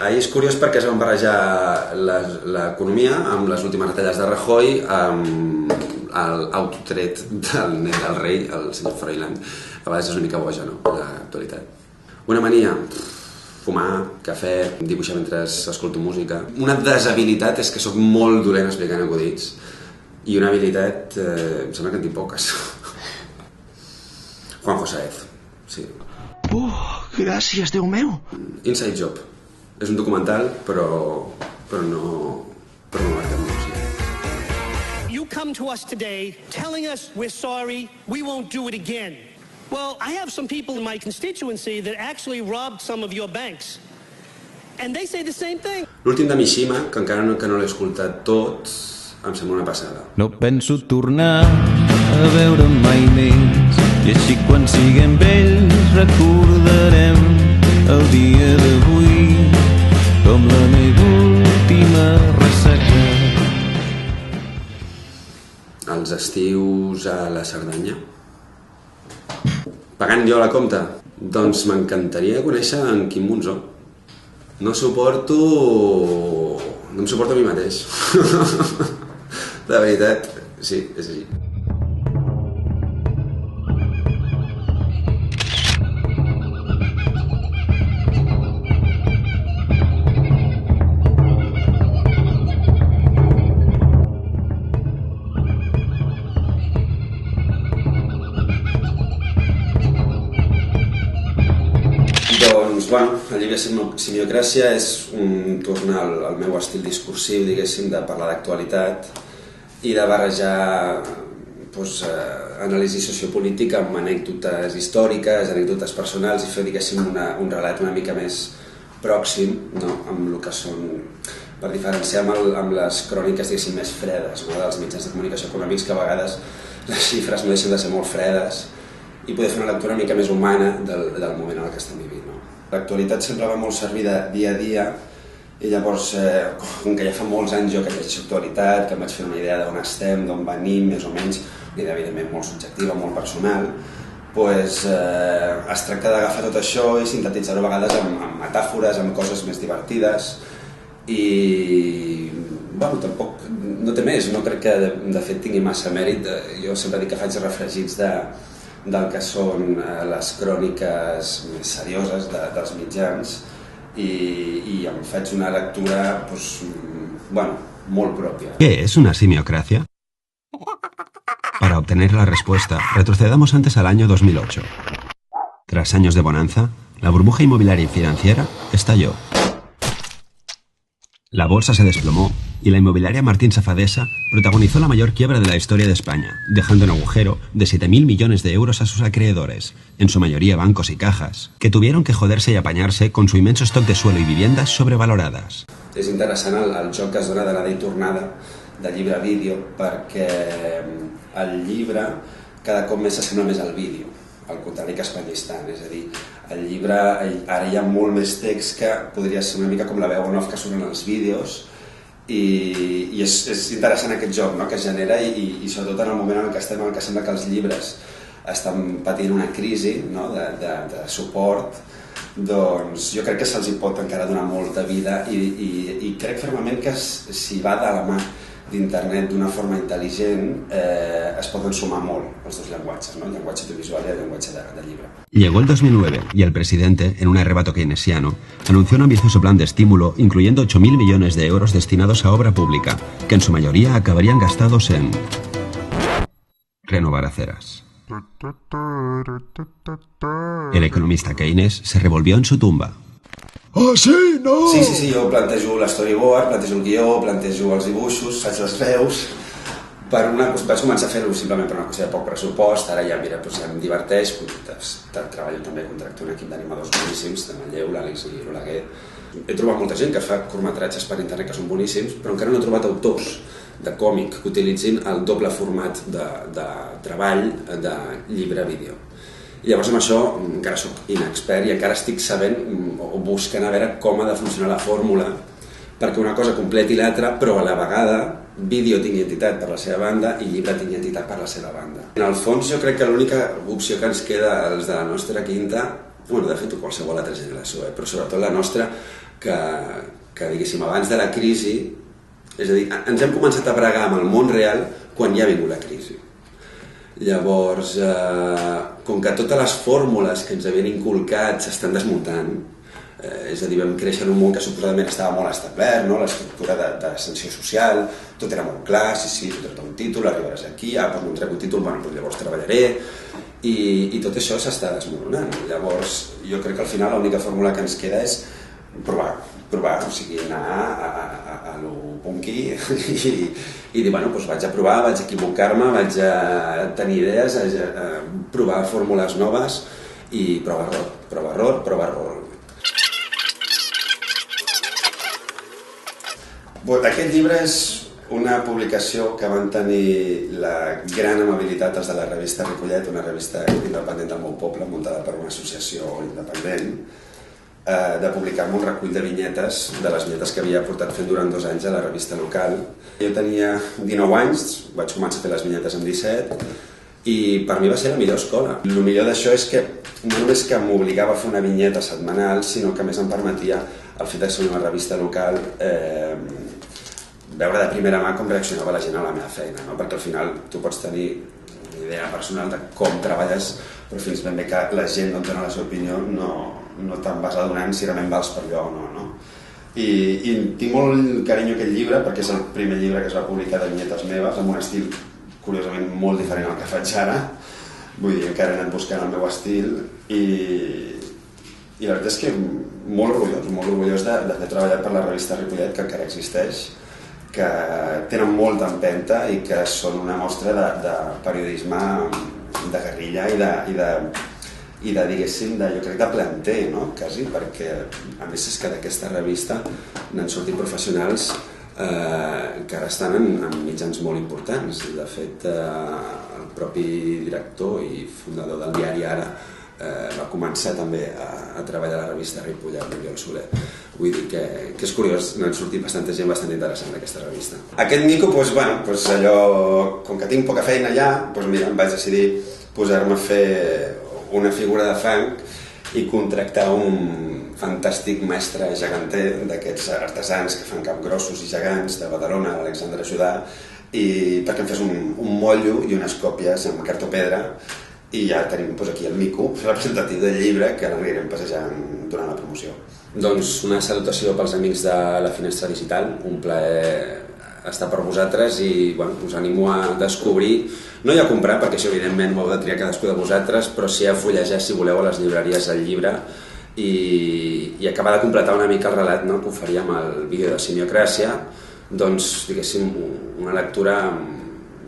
Ahir és curiós perquè es van barrejar l'economia amb les últimes retallades de Rajoy, amb l'autotret del net del rei, el senyor Froilán. A vegades és una mica boja, no?, l'actualitat. Una mania, fumar, cafè, dibuixar mentre escolto música. Una deshabilitat és que sóc molt dolent explicant acudits i una habilitat, em sembla que en tinc poques. Juanjo Saez, sí. Gràcies, Déu meu. Inside Job. És un documental, però no marca música. You come to us today telling us we're sorry, we won't do it again. Well, I have some people in my constituency that actually robbed some of your banks. And they say the same thing. L'últim de Mishima, que encara no l'he escoltat tot, em sembla una passada. No penso tornar a veure mai més, i així quan siguem vells recordarem el dia d'avui com la meva última ressaca. Els estius a la Cerdanya. Pagant jo la compta? Doncs m'encantaria conèixer en Quim Monzó. No em suporto a mi mateix. De veritat, sí, és així. Bueno, el llibre Simiocràcia és un tornar al meu estil discursiu, diguéssim, de parlar d'actualitat i de barrejar anàlisi sociopolítica amb anècdotes històriques, anècdotes personals i fer, diguéssim, un relat una mica més pròxim, no?, amb el que són, per diferenciar amb les cròniques, diguéssim, més fredes, no?, dels mitjans de comunicació econòmics, que a vegades les xifres no deixen de ser molt fredes, i poder fer una lectura una mica més humana del moment en el que estem vivint, no? L'actualitat sempre va molt servir de dia a dia i llavors, com que ja fa molts anys jo que llegeixo actualitat, que em vaig fer una idea d'on estem, d'on venim, més o menys, una idea evidentment molt subjectiva, molt personal, doncs es tracta d'agafar tot això i sintetitzar-ho a vegades amb metàfores, amb coses més divertides i, bueno, tampoc no té més, no crec que de fet tingui massa mèrit. Jo sempre dic que faig refregits del que són les cròniques més serioses dels mitjans i em faig una lectura molt propia. ¿Qué es una simiocracia? Para obtener la respuesta, retrocedamos antes al año 2008. Tras años de bonanza, la burbuja inmobiliaria y financiera estalló. La bolsa se desplomó y la inmobiliaria Martín Safadesa protagonizó la mayor quiebra de la historia de España, dejando un agujero de 7.000 millones de euros a sus acreedores, en su mayoría bancos y cajas, que tuvieron que joderse y apañarse con su inmenso stock de suelo y viviendas sobrevaloradas. És interessant el joc que es dona d'anada i tornada de llibre a vídeo, perquè el llibre cada cop més s'assembla més al vídeo, al contrari que Espanyistan, és a dir, el llibre ara hi ha molt més text que podria ser una mica com la veu en off que surt en els vídeos i és interessant aquest joc, no?, que es genera i sobretot en el moment en què estem, en què sembla que els llibres estan patint una crisi, no?, de suport, doncs jo crec que se'ls hi pot encara donar molta vida i crec fermament que si va de la mà d'internet d'una forma intel·ligent es poden sumar molt els dos llenguatges, ¿no?, el llenguatge audiovisual y el llenguatge de llibre. Llegó el 2009 y el presidente, en un arrebato keynesiano, anunció un ambicioso plan de estímulo incluyendo 8.000 millones de euros destinados a obra pública, que en su mayoría acabarían gastados en renovar aceras. El economista Keynes se revolvió en su tumba. Ah, sí? No! Sí, jo plantejo l'storyboard, plantejo el guió, plantejo els dibuixos, faig les veus. Vaig començar a fer-ho simplement per una qüestió de poc pressupost, ara ja, mira, ja em diverteix, treballo també, contracto un equip d'animadors boníssims, de Manlleu, l'Àlex i l'Oleguer. He trobat molta gent que fa curtmetratges per internet que són boníssims, però encara no he trobat autors de còmic que utilitzin el doble format de treball de llibre-vídeo. I llavors amb això encara soc inexpert i encara estic sabent o buscant a veure com ha de funcionar la fórmula perquè una cosa completi l'altra, però a la vegada vídeo tingui entitat per la seva banda i llibre tingui entitat per la seva banda. En el fons jo crec que l'única opció que ens queda els de la nostra quinta, bueno, de fet qualsevol altra generació, però sobretot la nostra, que diguéssim, abans de la crisi, és a dir, ens hem començat a bregar amb el món real quan ja ha vingut la crisi. Llavors, com que totes les fórmules que ens havien inculcat s'estan desmuntant, és a dir, vam créixer en un món que suposadament estava molt establert, no? L'estructura d'ascensió social, tot era molt clar, sí, tu treus un títol, arribaràs aquí, doncs no trec un títol, bueno, doncs llavors treballaré, i tot això s'està desmoronant. Llavors, jo crec que al final l'única fórmula que ens queda és provar, o sigui, anar a lo punky i dir, bueno, doncs vaig a provar, vaig a equivocar-me, vaig a tenir idees, a provar fórmules noves i prova error. Aquest llibre és una publicació que van tenir la gran amabilitat els de la revista Ripollet, una revista independent del meu poble, muntada per una associació independent, de publicar-me un recull de vinyetes, de les vinyetes que havia portat fent durant 2 anys a la revista local. Jo tenia 19 anys, vaig començar a fer les vinyetes amb 17, i per mi va ser la millor escola. El millor d'això és que no només que m'obligava a fer una vinyeta setmanal, sinó que a més em permetia el fet de ser una revista local veure de primera mà com reaccionava la gent a la meva feina, no? Perquè al final tu pots tenir una idea personal de com treballes, però fins ben bé que la gent no et dona la seva opinió, no te'n vas adonant si realment vals per allò o no, no? I tinc molt carinyo a aquest llibre perquè és el primer llibre que es va publicar de vinyetes meves, amb un estil curiosament molt diferent al que faig ara. Vull dir, encara he anat buscant el meu estil i la veritat és que molt orgullós d'haver treballat per la revista Ripollet, que encara existeix, que tenen molta empenta i que són una mostra de periodisme de guerrilla i de diguéssim, jo crec, de planter, no? Quasi, perquè a més és que d'aquesta revista n'han sortit professionals que ara estan en mitjans molt importants. De fet, el propi director i fundador del diari Ara va començar també a treballar a la revista Ripollet, l'Oriol Soler. Vull dir que és curiós, n'han sortit bastanta gent bastant interessant d'aquesta revista. Aquest mico, doncs allò, com que tinc poca feina allà, doncs mira, em vaig decidir posar-me a fer una figura de fang i contractar un fantàstic mestre geganter d'aquests artesans que fan capgrossos i gegants de Badalona, l'Alexandre Judà, perquè em fes un motllo i unes còpies amb cartopedra. I ja tenim aquí el mico representatiu del llibre que l'anirem passejant durant la promoció. Doncs una salutació pels amics de la Finestra Digital, un plaer estar per vosaltres i us animo a descobrir, no ja a comprar perquè això evidentment ho heu de triar cadascú de vosaltres, però sí a fullejar si voleu a les llibreries el llibre i acabar de completar una mica el relat que oferia amb el vídeo de Simiocràcia, doncs diguéssim una lectura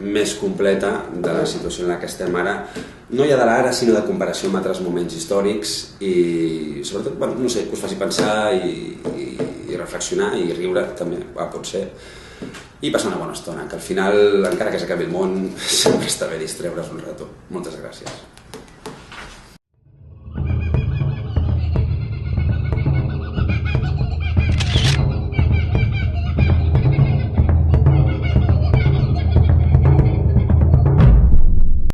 més completa de la situació en la que estem ara, no ja de l'ara, sinó de comparació amb altres moments històrics i sobretot, no sé, que us faci pensar i reflexionar i riure també, pot ser, i passar una bona estona, que al final, encara que s'acabi el món, sempre està bé distreure's un rato. Moltes gràcies.